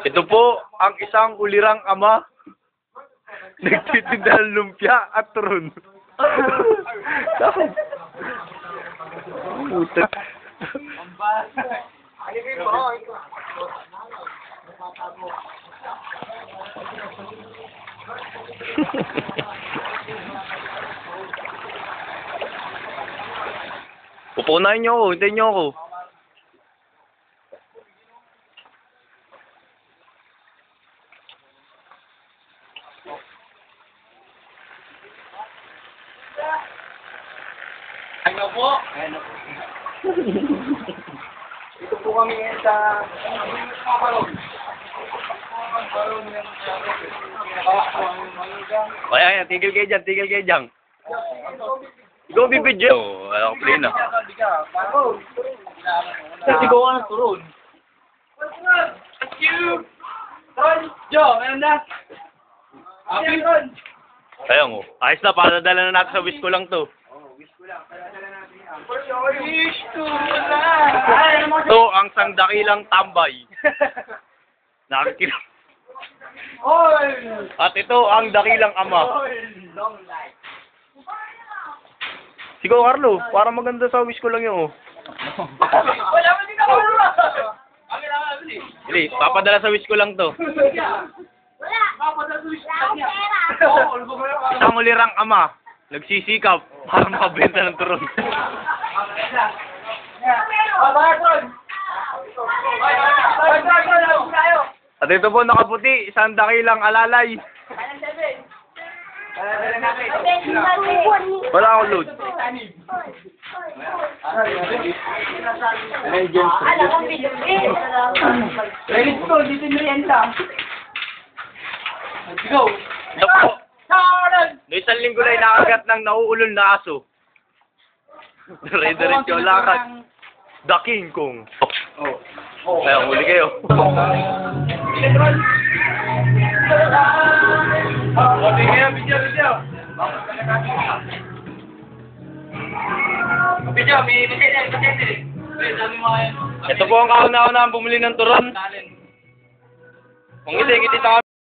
Ito po ang isang ulirang ama. Nagtitinda ng lumpia at turon. Putek. Pupunahin niyo ako, hintayin niyo ako. Ano po? Ano po? Ito po kami ngayon sa Kaya yan, tigil kayo dyan. Ikaw bibidyo. Wala ko play na. Sigaw ka ng turon. Joe, meron na. Happy Ron. Kaya mo. Ayos na, padadala na natin sa wish ko lang to. Wish ko lang. Ito ang sangdakilang tambay. Nakikita. Oy! At ito ang dakilang ama. Oy! Long life. Sigaw, Carlo. Para maganda sa wish ko lang yun. Wala mo din ako. Ang kailangan natin eh. Hindi, papadala sa wish ko lang to. Wala. Papadala sa wish ko lang niya. Pera. Oo, ano ba kayo? Isang ulirang ama. Nagsisikap para makabenta ng turon. At ito po nakaputi, isang dakilang alalay. Wala akong load. Alam ko, Pilipin. Ready to go, dito yung merienda. Let's go. Ito po, no isang linggo na inakagat ng nauulol na aso. Dire-diretso lakad. The King Kong. Kaya huli kayo. Okay, kaya video. Video, may matete. Dami mo kayo. Ito po ang kauna-una bumili ng turon. Kung hindi, kita